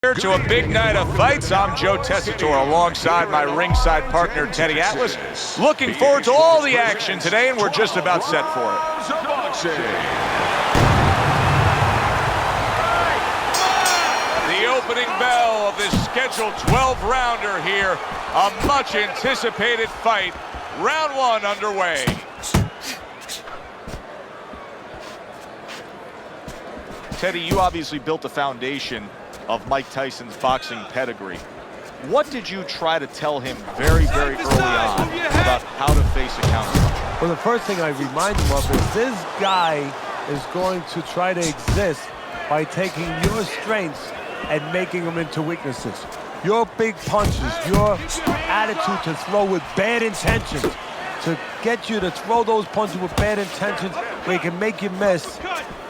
Here to a big night of fights. I'm Joe Tessitore alongside my ringside partner Teddy Atlas. Looking forward to all the action today, and we're just about set for it. The opening bell of this scheduled 12-rounder here. A much-anticipated fight. Round one underway. Teddy, you obviously built a foundation of Mike Tyson's boxing pedigree. What did you try to tell him very, very early on about how to face a counterpuncher? Well, the first thing I remind him of is this guy is going to try to exist by taking your strengths and making them into weaknesses. Your big punches, your attitude to throw with bad intentions, to get you to throw those punches with bad intentions where he can make you miss,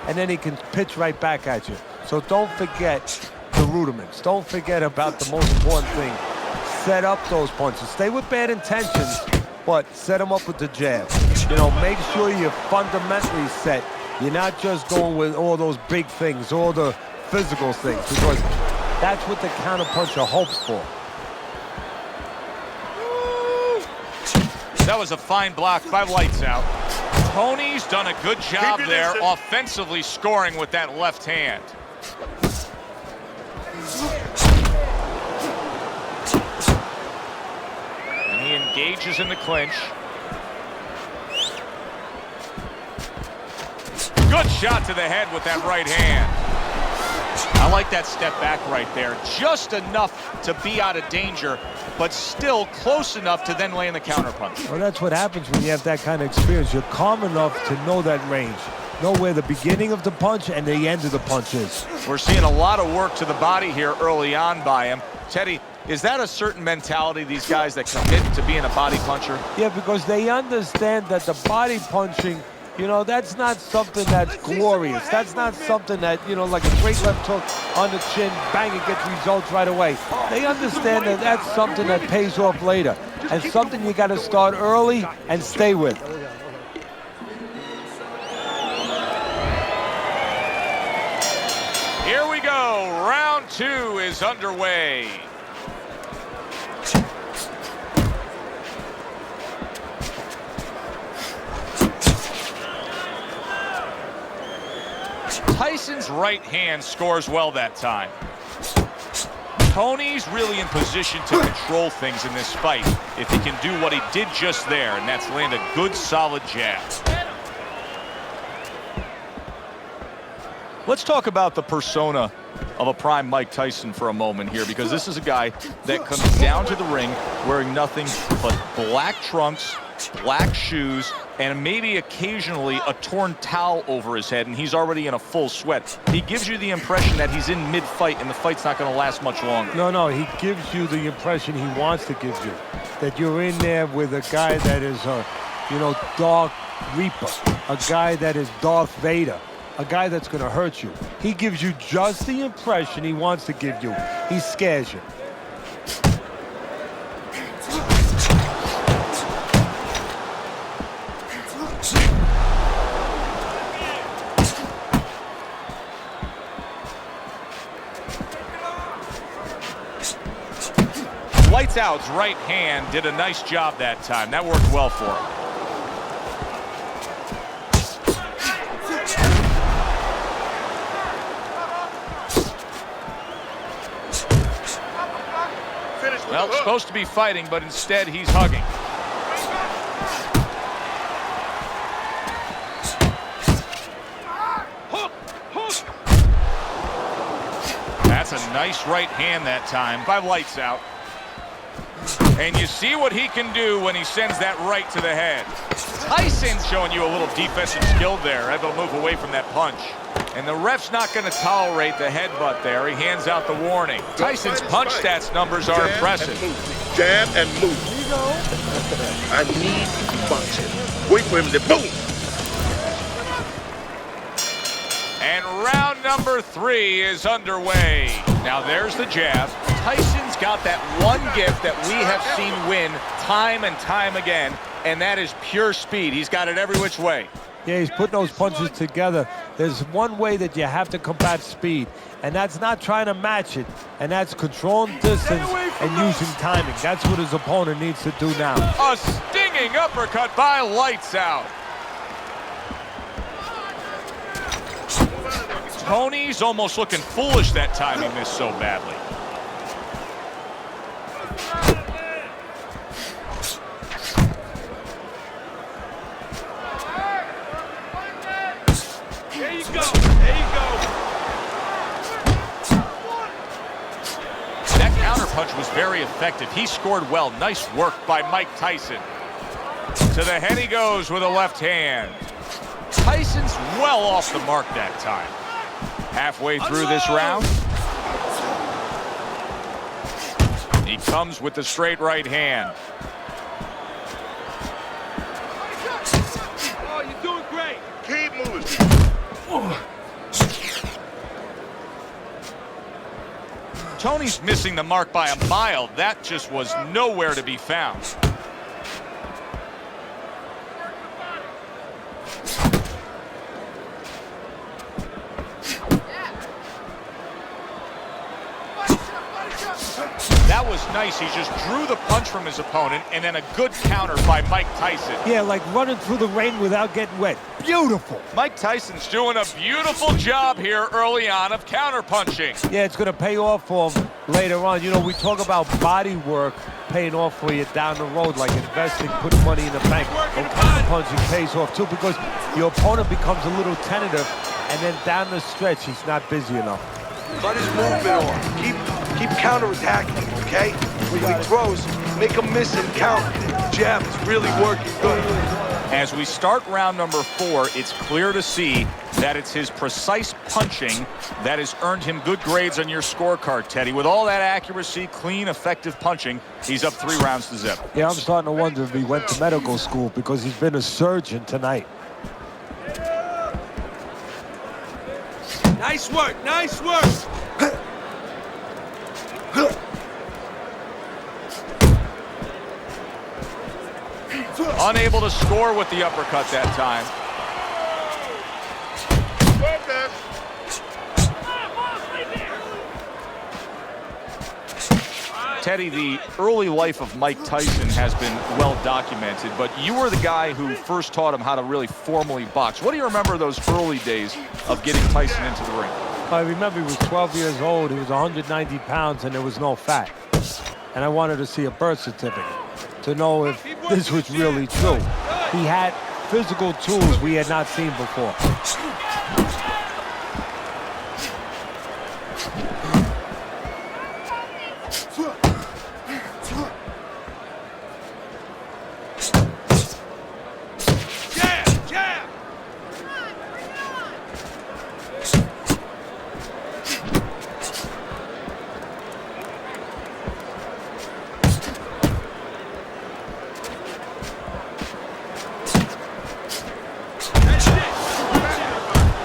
and then he can pitch right back at you. So don't forget the rudiments. Don't forget about the most important thing. Set up those punches. Stay with bad intentions, but set them up with the jab. You know, make sure you're fundamentally set. You're not just going with all those big things, all the physical things, because that's what the counterpuncher hopes for. That was a fine block by Lights Out. Toney's done a good job there, offensively scoring with that left hand. And he engages in the clinch. Good shot to the head with that right hand. I like that step back right there. Just enough to be out of danger, but still close enough to then land the counterpunch. Well, that's what happens when you have that kind of experience. You're calm enough to know that range. Know where the beginning of the punch and the end of the punch is. We're seeing a lot of work to the body here early on by him. Teddy, is that a certain mentality, these guys that commit to being a body puncher? Yeah, because they understand that the body punching, you know, that's not something that's glorious. That's not something that, you know, like a great left hook on the chin, bang, it gets results right away. They understand that that's something that pays off later, and something you got to start early and stay with. Here we go. Round two is underway. Tyson's right hand scores well that time. Toney's really in position to control things in this fight if he can do what he did just there, and that's land a good, solid jab. Let's talk about the persona of a prime Mike Tyson for a moment here, because this is a guy that comes down to the ring wearing nothing but black trunks, black shoes, and maybe occasionally a torn towel over his head, and he's already in a full sweat. He gives you the impression that he's in mid-fight and the fight's not going to last much longer. No, he gives you the impression he wants to give you, that you're in there with a guy that is a, you know, Dark Reaper, a guy that is Darth Vader, a guy that's going to hurt you. He gives you just the impression he wants to give you. He scares you. Lights Out's right hand did a nice job that time. That worked well for him. Well, supposed to be fighting, but instead he's hugging. That's a nice right hand that time by Lights Out. And you see what he can do when he sends that right to the head. Tyson's showing you a little defensive skill there, able to move away from that punch. And the ref's not going to tolerate the headbutt there. He hands out the warning. Tyson's punch stats numbers are impressive. Jab and move. I need boxing. Wait for him to boom. And round number three is underway. Now there's the jab. Tyson's got that one gift that we have seen win time and time again, and that is pure speed. He's got it every which way. Yeah, he's putting those punches together. There's one way that you have to combat speed, and that's not trying to match it, and that's controlling distance and using timing. That's what his opponent needs to do now. A stinging uppercut by Lights Out. Toney's almost looking foolish that time he missed so badly. There you go. There you go. That counterpunch was very effective. He scored well. Nice work by Mike Tyson. To the head he goes with a left hand. Tyson's well off the mark that time. Halfway through this round, he comes with the straight right hand. Oh, you're doing great. Keep moving. Toney's missing the mark by a mile. That just was nowhere to be found. That was nice. He just drew the punch from his opponent, and then a good counter by Mike Tyson. Yeah, like running through the rain without getting wet. Beautiful. Mike Tyson's doing a beautiful job here early on of counter-punching. Yeah, it's going to pay off for him later on. You know, we talk about body work paying off for you down the road, like investing, putting money in the bank. And counter-punching pays off, too, because your opponent becomes a little tentative, and then down the stretch, he's not busy enough. Let his movement on. Keep counterattacking him, okay? When he throws, make him miss and count. Jab is really working good. As we start round number 4, it's clear to see that it's his precise punching that has earned him good grades on your scorecard, Teddy. With all that accuracy, clean, effective punching, he's up 3 rounds to 0. Yeah, I'm starting to wonder if he went to medical school because he's been a surgeon tonight. Nice work. Nice work. Unable to score with the uppercut that time. Teddy, the early life of Mike Tyson has been well documented, but you were the guy who first taught him how to really formally box. What do you remember those early days of getting Tyson into the ring? I remember he was 12 years old, he was 190 pounds, and there was no fat. And I wanted to see a birth certificate to know if this was really true. He had physical tools we had not seen before.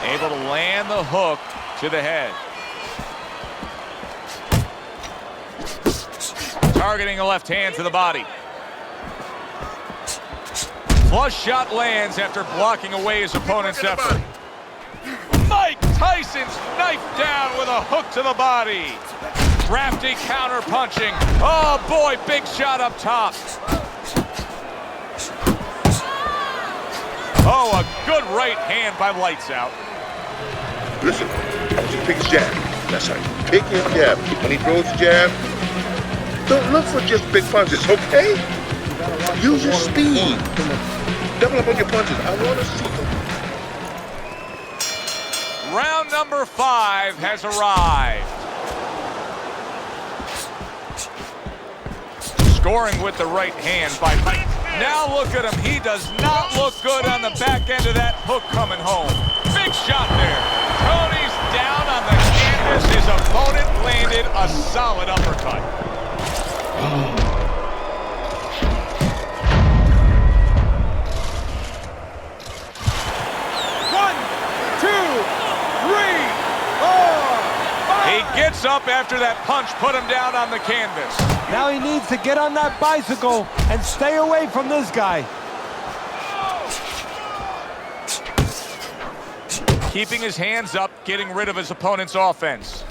Able to land the hook to the head. Targeting a left hand to the body. Flush shot lands after blocking away his opponent's effort. Mike Tyson's knifed down with a hook to the body. Crafty counter punching. Oh boy, big shot up top. Oh, a good right hand by Lights Out. Listen, you pick his jab. That's how you pick his jab. When he throws the jab, don't look for just big punches, okay? Use your speed. Double up on your punches. I want to see them. Round number 5 has arrived. Scoring with the right hand by Mike. Now look at him. He does not look good on the back end of that hook coming home. Big shot there. Toney's down on the canvas. His opponent landed a solid uppercut. 1, 2, 3, 4, 5. He gets up after that punch, put him down on the canvas. Now he needs to get on that bicycle and stay away from this guy. Keeping his hands up, getting rid of his opponent's offense.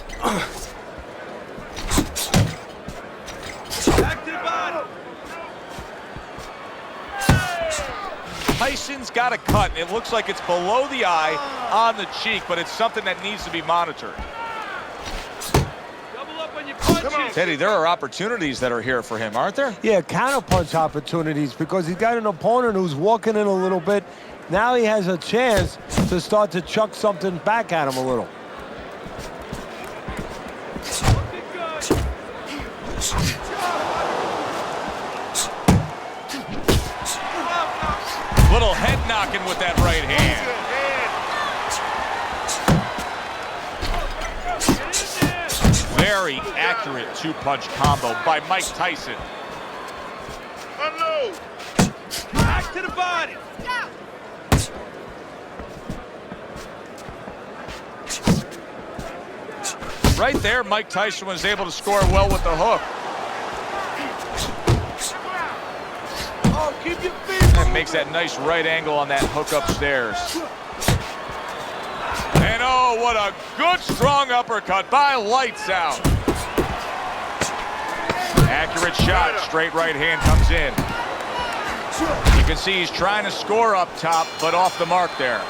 Back to the body. Tyson's got a cut, and it looks like it's below the eye on the cheek, but it's something that needs to be monitored. Double up on your punches. Teddy, there are opportunities that are here for him, aren't there? Yeah, counterpunch opportunities because he's got an opponent who's walking in a little bit. Now he has a chance to start to chuck something back at him a little. Little head knocking with that right hand. Very accurate two-punch combo by Mike Tyson. Unload. Back to the body. Right there, Mike Tyson was able to score well with the hook. Oh, keep your feet And moving. makes that nice right angle on that hook upstairs. And oh, what a good strong uppercut by Lights Out. Accurate shot, straight right hand comes in. You can see he's trying to score up top, but off the mark there.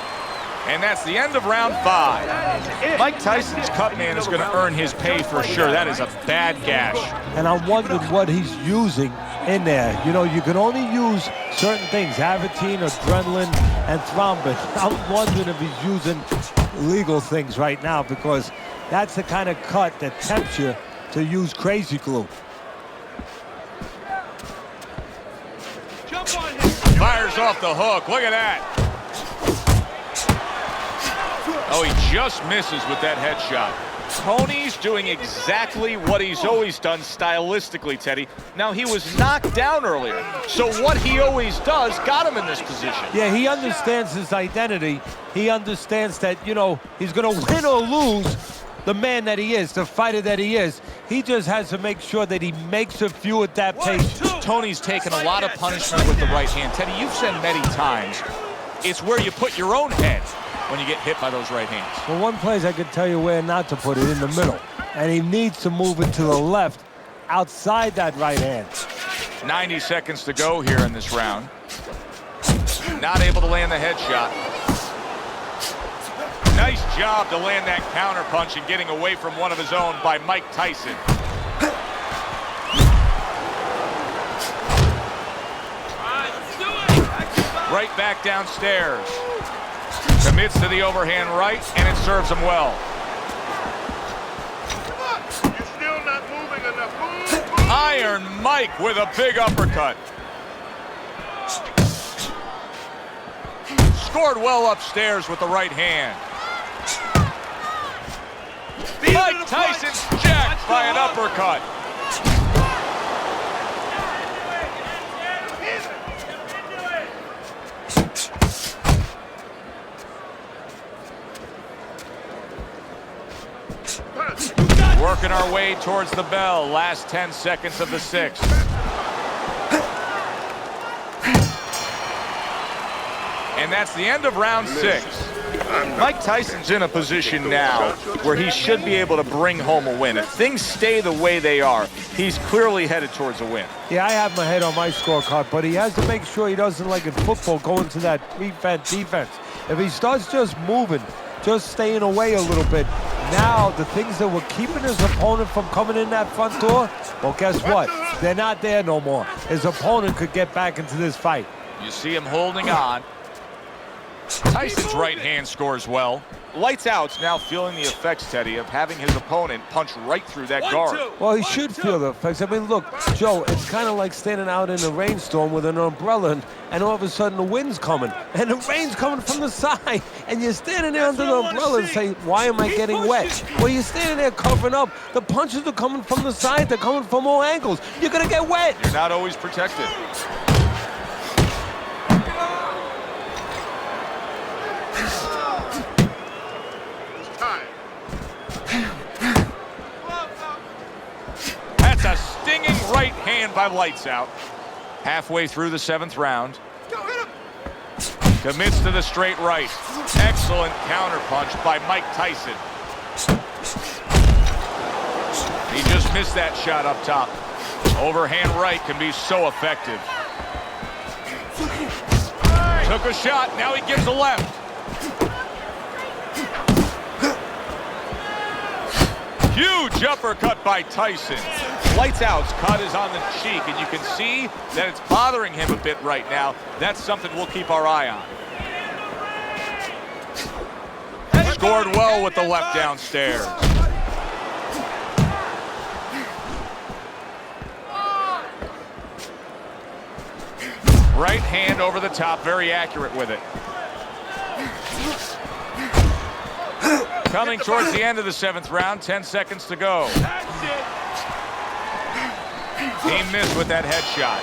And that's the end of round 5. Mike Tyson's cut man is going to earn his pay for sure. That is a bad gash. And I'm wondering what he's using in there. You know, you can only use certain things, Avitine, adrenaline, and thrombin. I'm wondering if he's using legal things right now because that's the kind of cut that tempts you to use crazy glue. Jump on him. Fires off the hook. Look at that. Oh, he just misses with that headshot. Toney's doing exactly what he's always done stylistically, Teddy. Now, he was knocked down earlier, so what he always does got him in this position. Yeah, he understands his identity. He understands that, you know, he's going to win or lose the man that he is, the fighter that he is. He just has to make sure that he makes a few adaptations. Tony's taken a lot of punishment with the right hand. Teddy, you've said many times, it's where you put your own head when you get hit by those right hands. Well, one place I could tell you where not to put it, in the middle. And he needs to move it to the left, outside that right hand. 90 seconds to go here in this round. Not able to land the headshot. Nice job to land that counter punch and getting away from one of his own by Mike Tyson. Right back downstairs. Commits to the overhand right, and it serves him well. You're still not moving enough. Move. Iron Mike with a big uppercut. Scored well upstairs with the right hand. Mike Tyson's jacked by an uppercut. Working our way towards the bell. Last 10 seconds of the 6th. And that's the end of round 6. Mike Tyson's in a position now where he should be able to bring home a win. If things stay the way they are, he's clearly headed towards a win. Yeah, I have my head on my scorecard, but he has to make sure he doesn't, like in football, go into that prevent defense. If he starts just moving, just staying away a little bit, now the things that were keeping his opponent from coming in that front door, well, guess what? They're not there no more. His opponent could get back into this fight. You see him holding on. Tyson's right hand scores well. Lights Out's now feeling the effects, Teddy, of having his opponent punch right through that guard. Well, he should feel the effects. I mean, look, Joe, it's kind of like standing out in a rainstorm with an umbrella, and all of a sudden the wind's coming, and the rain's coming from the side, and you're standing there under the umbrella and say, why am I getting wet? Well, you're standing there covering up. The punches are coming from the side. They're coming from all angles. You're going to get wet. You're not always protected. That's a stinging right hand by Lights Out. Halfway through the 7th round. Commits to the straight right. Excellent counterpunch by Mike Tyson. He just missed that shot up top. Overhand right can be so effective. Took a shot, now he gives a left. Huge uppercut by Tyson. Lights out's cut is on the cheek, and you can see that it's bothering him a bit right now. That's something we'll keep our eye on. Scored well with the left downstairs. Right hand over the top, very accurate with it. Coming towards the end of the 7th round, 10 seconds to go. He missed with that headshot.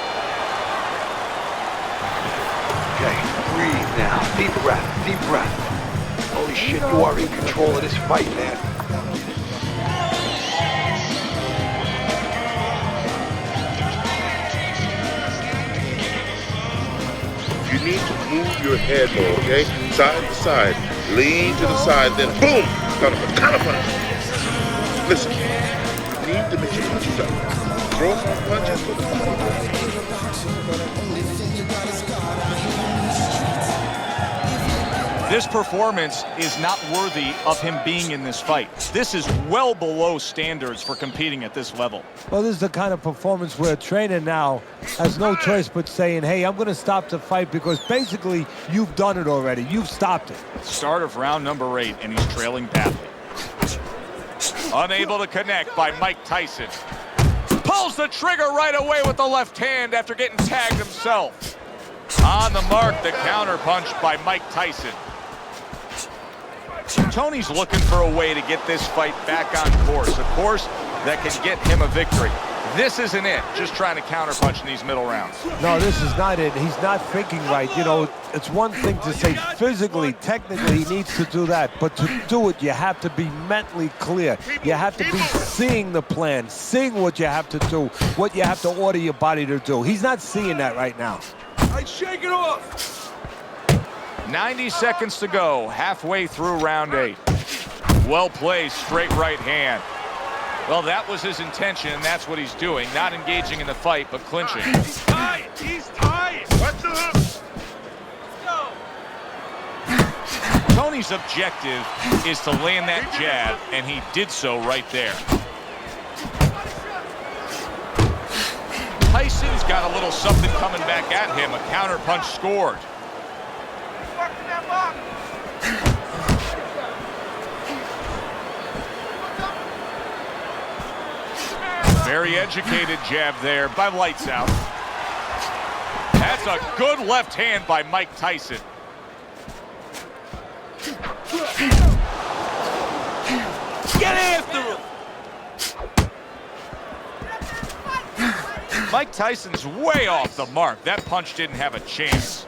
Okay, breathe now. Deep breath, deep breath. Holy shit, you are in control of this fight, man. You need to move your head more, okay? Side to side. Lean to the side, then boom! Counterpunch. Listen, you need to mix your punches up. Throw more punches for the body. This performance is not worthy of him being in this fight. This is well below standards for competing at this level. Well, this is the kind of performance where a trainer now has no choice but saying, hey, I'm going to stop the fight because basically you've done it already. You've stopped it. Start of round number 8, and he's trailing badly. Unable to connect by Mike Tyson. Pulls the trigger right away with the left hand after getting tagged himself. On the mark, the counter punch by Mike Tyson. Toney's looking for a way to get this fight back on course, a course that can get him a victory. This isn't it, just trying to counterpunch in these middle rounds. No, this is not it. He's not thinking right. You know, it's one thing to say physically, technically, he needs to do that. But to do it, you have to be mentally clear. You have to be seeing the plan, seeing what you have to do, what you have to order your body to do. He's not seeing that right now. I shake it off. 90 seconds to go, halfway through round 8. Well placed, straight right hand. Well, that was his intention, and that's what he's doing. Not engaging in the fight, but clinching. He's tired. He's tired. Watch the hook. Let's go. Toney's objective is to land that jab, and he did so right there. Tyson's got a little something coming back at him. A counter punch scored. Very educated jab there by Lights Out. That's a good left hand by Mike Tyson. Get after him. Mike Tyson's way off the mark. That punch didn't have a chance.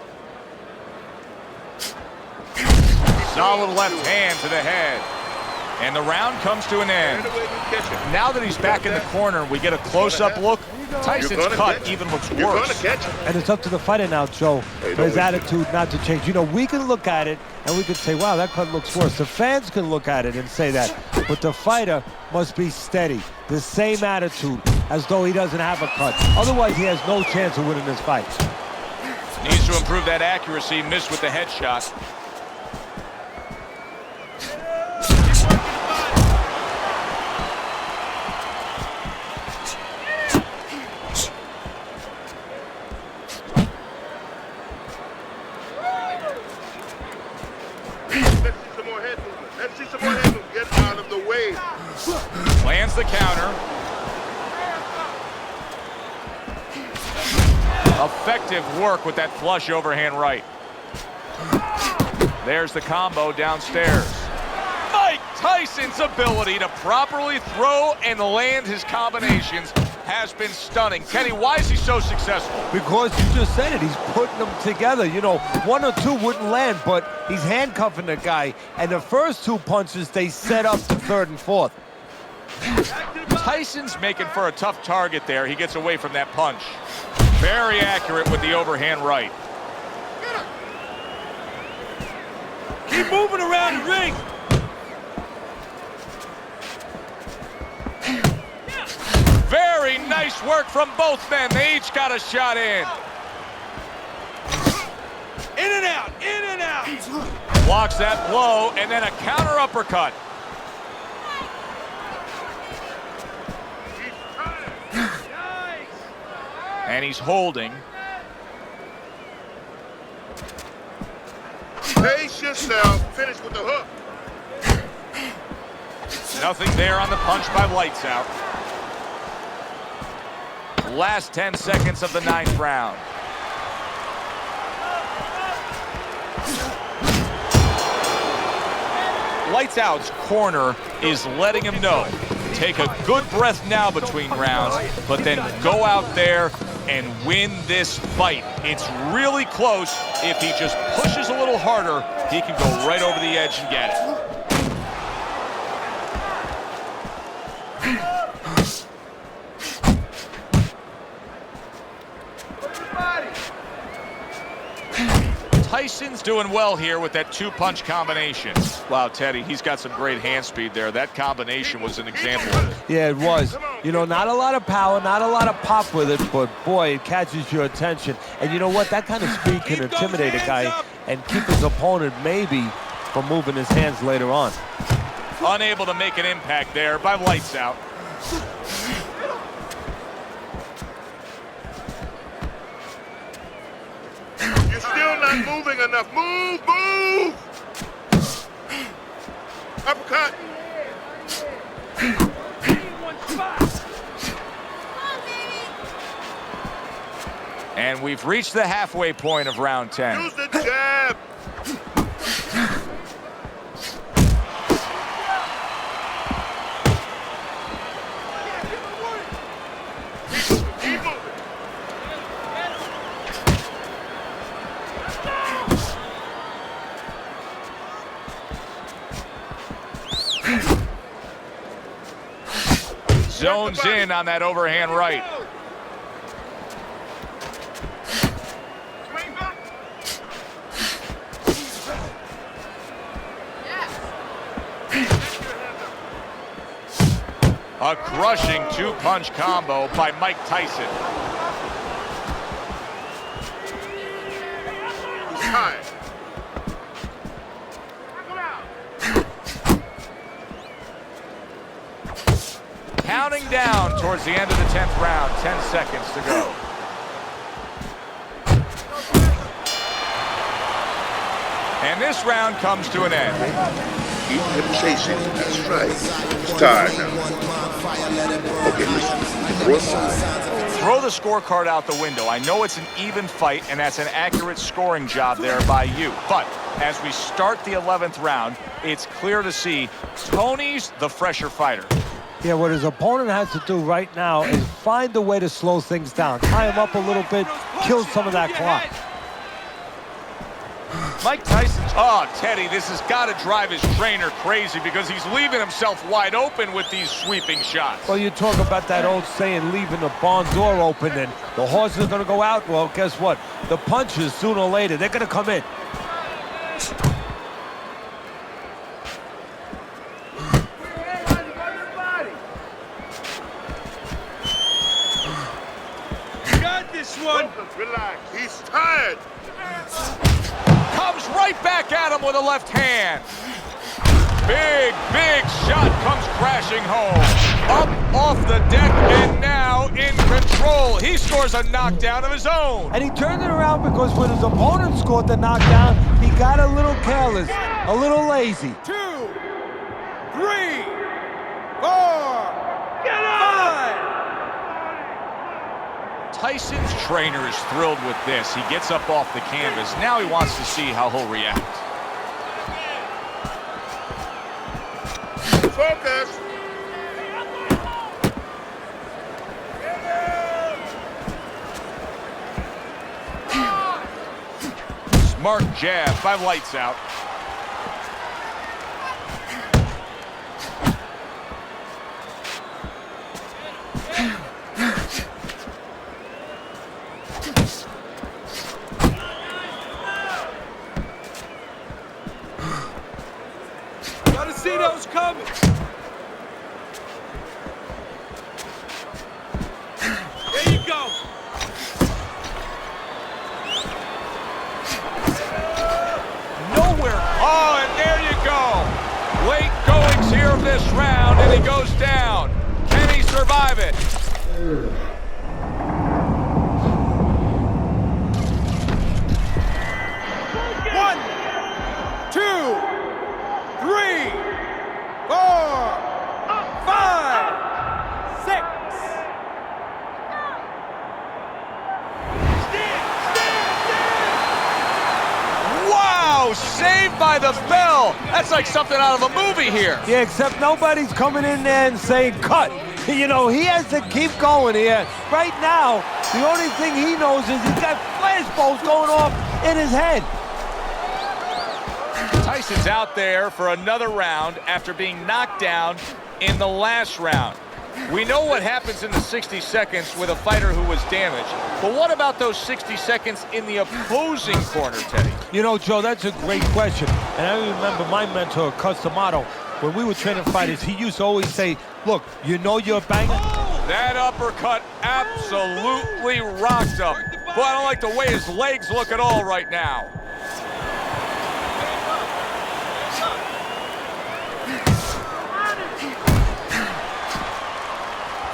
Solid left hand to the head. And the round comes to an end. Now that he's back in the corner, we get a close-up look. Tyson's cut even looks worse. And it's up to the fighter now, Joe, for his attitude not to change. You know, we can look at it and we can say, wow, that cut looks worse. The fans can look at it and say that. But the fighter must be steady, the same attitude, as though he doesn't have a cut. Otherwise, he has no chance of winning this fight. Needs to improve that accuracy. Missed with the headshot. Let's see some more head movement. Get out of the way. Lands the counter. Effective work with that flush overhand right. There's the combo downstairs. Mike Tyson's ability to properly throw and land his combinations has been stunning. Kenny, why is he so successful? Because you just said it, he's putting them together. You know, one or two wouldn't land, but he's handcuffing the guy. And the first two punches, they set up the third and fourth. Tyson's making for a tough target there. He gets away from that punch. Very accurate with the overhand right. Keep moving around the ring. Very nice work from both men. They each got a shot in. In and out, in and out. Blocks that blow, and then a counter uppercut. And he's holding. Pace yourself. Finish with the hook. Nothing there on the punch by Lights Out. Last 10 seconds of the 9th round. Lights Out's corner is letting him know, take a good breath now between rounds, but then go out there and win this fight. It's really close. If he just pushes a little harder, he can go right over the edge and get it. Tyson's doing well here with that 2-punch combination. Wow, Teddy, he's got some great hand speed there. That combination was an example of it. Yeah, it was. You know, not a lot of power, not a lot of pop with it, but boy, it catches your attention. And you know what? That kind of speed can intimidate a guy and keep his opponent maybe from moving his hands later on. Unable to make an impact there by Lights Out. You're still not moving enough. Move, move! Uppercut. And we've reached the halfway point of round 10. Use the jab. Keep moving. Zones in on that overhand right. A crushing 2-punch combo by Mike Tyson. He's tired. Counting down towards the end of the 10th round, 10 seconds to go. And this round comes to an end. Keep him chasing. That's right. He's tired now. Okay, listen. Throw aside. Throw the scorecard out the window. I know it's an even fight, and that's an accurate scoring job there by you. But as we start the 11th round, it's clear to see Toney's the fresher fighter. Yeah, what his opponent has to do right now is find a way to slow things down. Tie him up a little bit, kill some of that clock. Mike Tyson's, oh, Teddy, this has got to drive his trainer crazy because he's leaving himself wide open with these sweeping shots. Well, you talk about that old saying, leaving the barn door open and the horse is going to go out. Well, guess what? The punches, sooner or later, they're going to come in. You got this one. Relax. He's tired. Comes right back at him with a left hand. Big, big shot comes crashing home. Up off the deck and now in control. He scores a knockdown of his own. And he turned it around because when his opponent scored the knockdown, he got a little careless, a little lazy. 2, 3, 4, get on! Tyson's trainer is thrilled with this. He gets up off the canvas. Now he wants to see how he'll react. Focus. Smart jab by Lights Out. he goes down. Can he survive it? One, two, three, four, five, six. Wow, saved by the bell. That's like something out of a movie here. Yeah, except nobody's coming in there and saying cut. You know, he has to keep going here. Right now, the only thing he knows is he's got flashballs going off in his head. Tyson's out there for another round after being knocked down in the last round. We know what happens in the 60 seconds with a fighter who was damaged. But what about those 60 seconds in the opposing corner, Teddy? You know, Joe, that's a great question. And I remember my mentor, Customato, when we were training fighters, he used to always say, look, you know you're a banger? That uppercut absolutely rocked him. Boy, I don't like the way his legs look at all right now.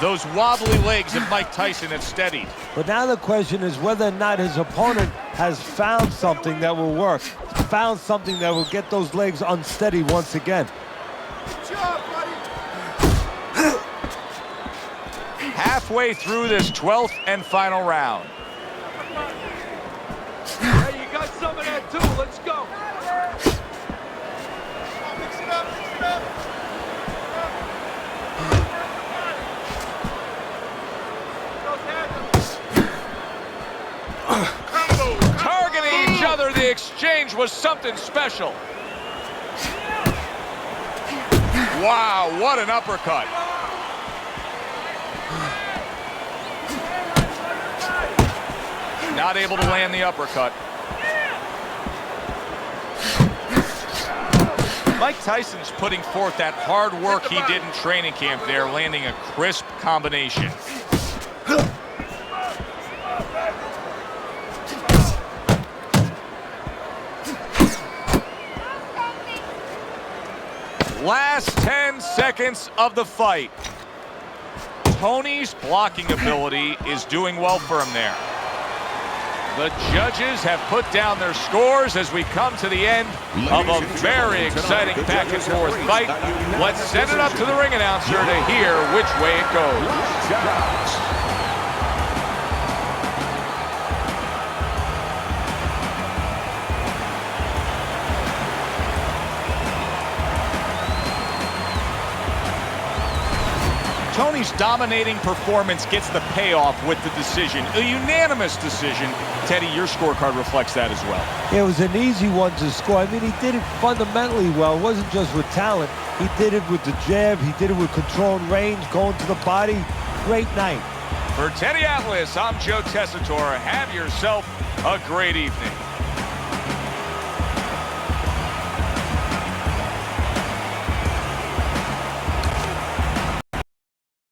Those wobbly legs of Mike Tyson have steadied. But now the question is whether or not his opponent has found something that will work, found something that will get those legs unsteady once again. Good job, buddy. Halfway through this 12th and final round. Hey, you got some of that too. Let's go. Mix it up, mix it up. Targeting each other, the exchange was something special. Wow, what an uppercut. Not able to land the uppercut. Mike Tyson's putting forth that hard work he did in training camp there, landing a crisp combination. Last 10 seconds of the fight. Toney's blocking ability is doing well for him there. The judges have put down their scores as we come to the end of a very exciting back-and-forth fight. Let's send it up to the ring announcer to hear which way it goes. Toney's dominating performance gets the payoff with the decision, a unanimous decision. Teddy, your scorecard reflects that as well. It was an easy one to score. I mean, he did it fundamentally well. It wasn't just with talent. He did it with the jab. He did it with controlling range, going to the body. Great night. For Teddy Atlas, I'm Joe Tessitore. Have yourself a great evening.